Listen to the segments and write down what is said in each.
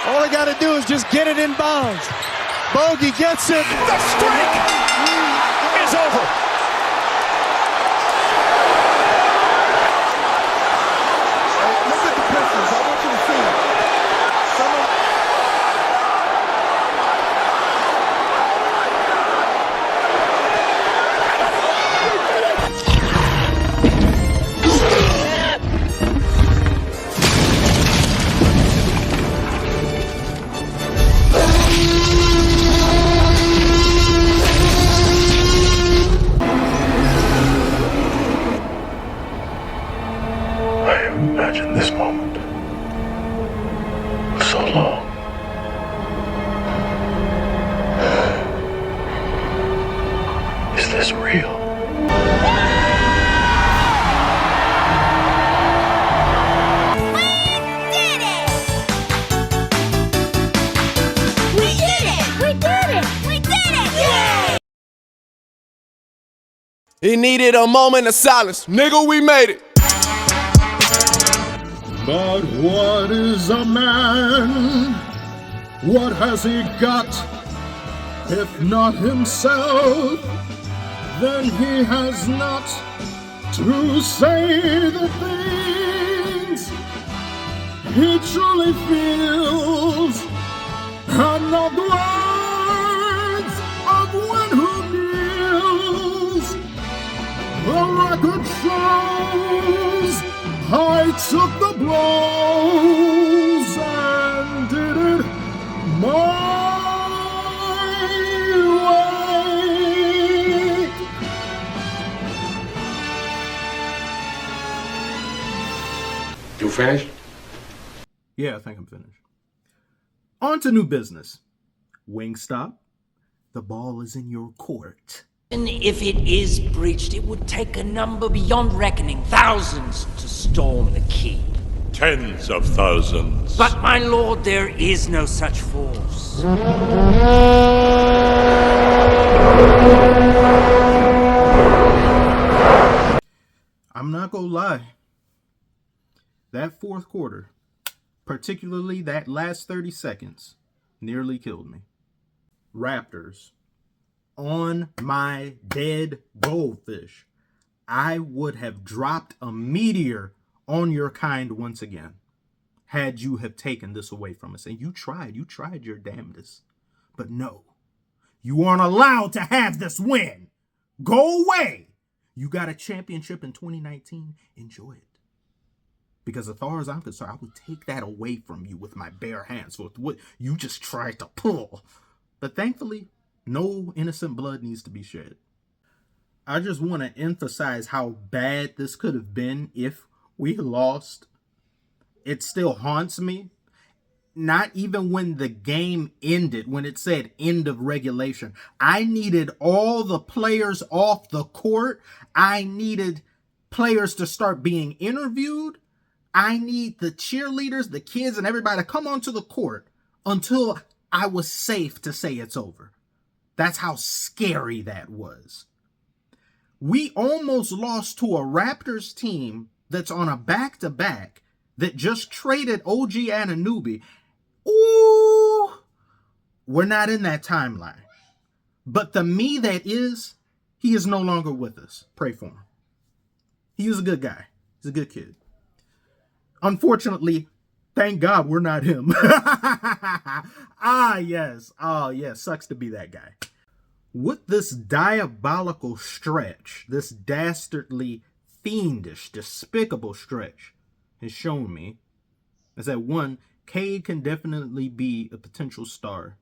All they got to do is just get it in bounds. Bogey gets it. The streak is over. Look at the Pistons. I want you to see them. Imagine this moment for so long. Is this real? He needed a moment of silence. Nigga, we made it. But what is a man? What has he got? If not himself, then he has not to say the things he truly feels, and not the words of one who kneels. The record shows I took the blows and did it my way. You finished? Yeah, I think I'm finished. On to new business. Wingstop, the ball is in your court. And if it is breached, it would take a number beyond reckoning, thousands to storm the keep. Tens of thousands. But, my lord, there is no such force. I'm not gonna lie. That fourth quarter, particularly that last 30 seconds, nearly killed me. Raptors. On my dead goldfish, I would have dropped a meteor on your kind once again, had you have taken this away from us. And you tried your damnedest. But no, you aren't allowed to have this win. Go away. You got a championship in 2019. Enjoy it. Because as far as I'm concerned, I would take that away from you with my bare hands for what you just tried to pull. But thankfully, no innocent blood needs to be shed. I just want to emphasize how bad this could have been if we lost. It still haunts me. Not even when the game ended, when it said end of regulation. I needed all the players off the court. I needed players to start being interviewed. I need the cheerleaders, the kids, and everybody to come onto the court until I was safe to say it's over. That's how scary that was. We almost lost to a Raptors team that's on a back-to-back that just traded OG Anunoby. Ooh, we're not in that timeline. But the me that is, he is no longer with us. Pray for him. He was a good guy. He's a good kid. Unfortunately, thank God we're not him. Yes. Oh, yes. Sucks to be that guy. What this diabolical stretch, this dastardly, fiendish, despicable stretch has shown me is that one, Cade can definitely be a potential star,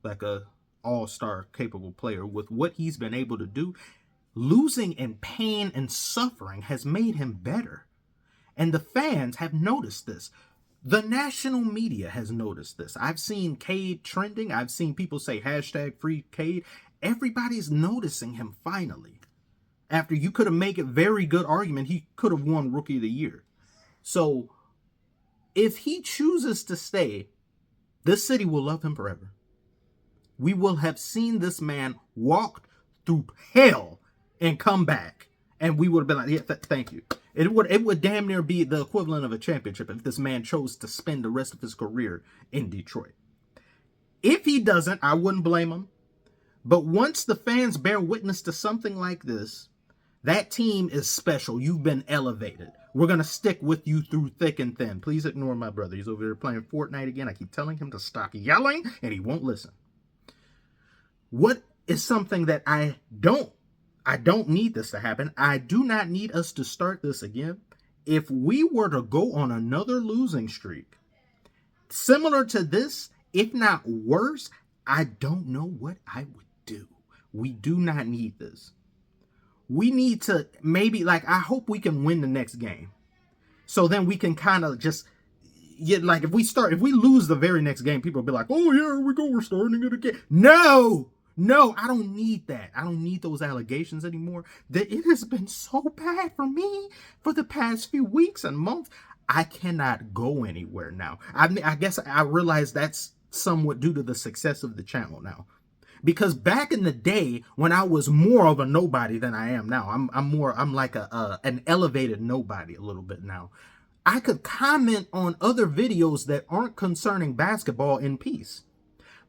like a all-star capable player with what he's been able to do. Losing in pain and suffering has made him better. And the fans have noticed this. The national media has noticed this. I've seen Cade trending. I've seen people say hashtag free Cade. Everybody's noticing him finally. After you could have made a very good argument, he could have won Rookie of the Year. So if he chooses to stay, this city will love him forever. We will have seen this man walk through hell and come back. And we would have been like, yeah, thank you. It would damn near be the equivalent of a championship if this man chose to spend the rest of his career in Detroit. If he doesn't, I wouldn't blame him. But once the fans bear witness to something like this, that team is special. You've been elevated. We're going to stick with you through thick and thin. Please ignore my brother. He's over there playing Fortnite again. I keep telling him to stop yelling, and he won't listen. What is something that I don't need this to happen. I do not need us to start this again. If we were to go on another losing streak, similar to this, if not worse, I don't know what I would do. We do not need this. We need to maybe, like, I hope we can win the next game. So then we can kind of just get, like, if we lose the very next game, people will be like, oh, yeah, here we go, we're starting it again. No, I don't need that. I don't need those allegations anymore. That it has been so bad for me for the past few weeks and months. I cannot go anywhere now. I guess I realize that's somewhat due to the success of the channel now. Because back in the day when I was more of a nobody than I am now, I'm like an elevated nobody a little bit now. I could comment on other videos that aren't concerning basketball in peace.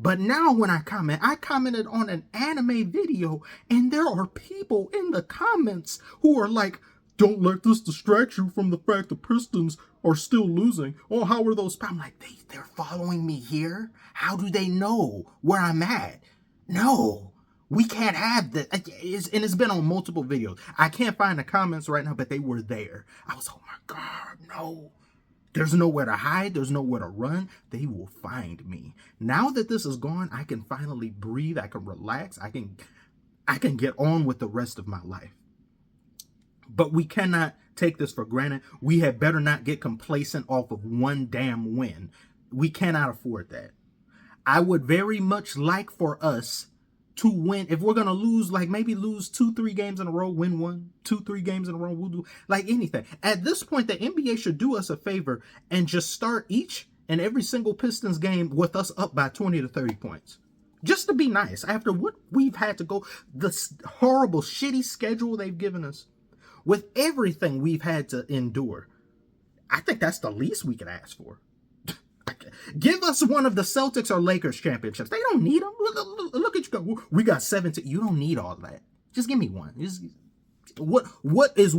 But now when I commented on an anime video, and there are people in the comments who are like, don't let this distract you from the fact the Pistons are still losing. Oh, how are those? I'm like, they're following me here? How do they know where I'm at? No, we can't have that. And it's been on multiple videos. I can't find the comments right now, but they were there. I was, oh my God, no. There's nowhere to hide. There's nowhere to run. They will find me. Now that this is gone, I can finally breathe. I can relax. I can get on with the rest of my life. But we cannot take this for granted. We had better not get complacent off of one damn win. We cannot afford that. I would very much like for us to win. If we're going to lose, like maybe lose 2-3 games in a row, win 1-2-3 games in a row, we'll do like anything. At this point, the NBA should do us a favor and just start each and every single Pistons game with us up by 20 to 30 points. Just to be nice. After what we've had to go, the horrible, shitty schedule they've given us, with everything we've had to endure, I think that's the least we could ask for. Give us one of the Celtics or Lakers championships. They don't need them. Look at you go. We got 17. You don't need all that. Just give me one. What is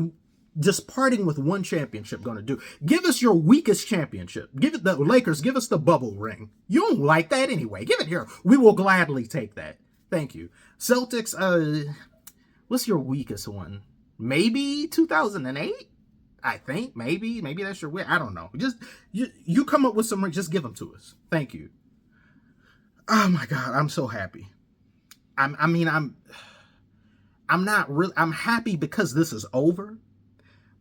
just parting with one championship going to do? Give us your weakest championship. Give it the Lakers. Give us the bubble ring. You don't like that anyway. Give it here. We will gladly take that. Thank you. Celtics, what's your weakest one? Maybe 2008? I think maybe that's your way. I don't know. Just you come up with some. Just give them to us. Thank you. Oh my God, I'm so happy. I'm not really. I'm happy because this is over,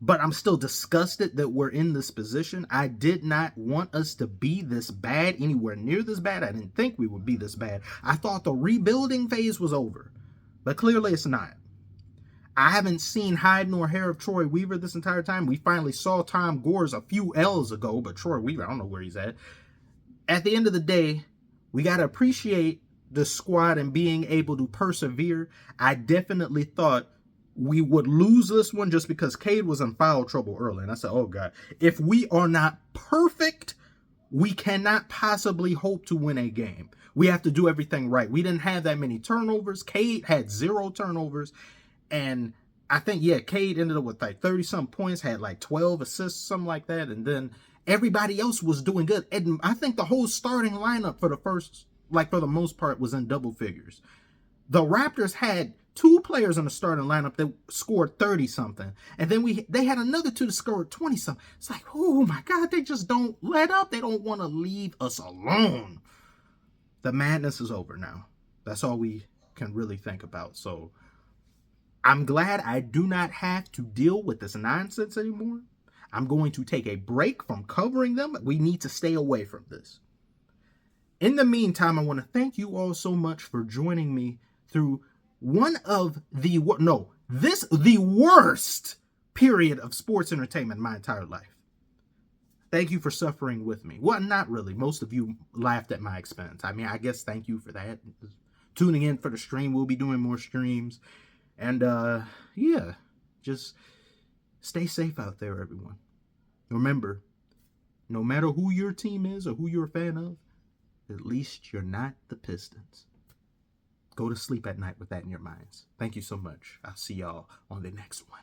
but I'm still disgusted that we're in this position. I did not want us to be this bad, anywhere near this bad. I didn't think we would be this bad. I thought the rebuilding phase was over, but clearly it's not. I haven't seen hide nor hair of Troy Weaver this entire time. We finally saw Tom Gores a few L's ago, but Troy Weaver, I don't know where he's at. At the end of the day, we got to appreciate the squad and being able to persevere. I definitely thought we would lose this one just because Cade was in foul trouble early. And I said, oh God, if we are not perfect, we cannot possibly hope to win a game. We have to do everything right. We didn't have that many turnovers. Cade had 0 turnovers. And I think, yeah, Cade ended up with like 30-some points, had like 12 assists, something like that. And then everybody else was doing good. And I think the whole starting lineup for the most part, was in double figures. The Raptors had 2 players in the starting lineup that scored 30-something. And then they had another 2 that scored 20-something. It's like, oh my God, they just don't let up. They don't want to leave us alone. The madness is over now. That's all we can really think about. So I'm glad I do not have to deal with this nonsense anymore. I'm going to take a break from covering them. We need to stay away from this. In the meantime, I want to thank you all so much for joining me through the worst period of sports entertainment in my entire life. Thank you for suffering with me. Well, not really. Most of you laughed at my expense. I mean, I guess thank you for that. Tuning in for the stream. We'll be doing more streams. And, yeah, just Stay safe out there, everyone. Remember, no matter who your team is or who you're a fan of, at least you're not the Pistons. Go to sleep at night with that in your minds. Thank you so much. I'll see y'all on the next one.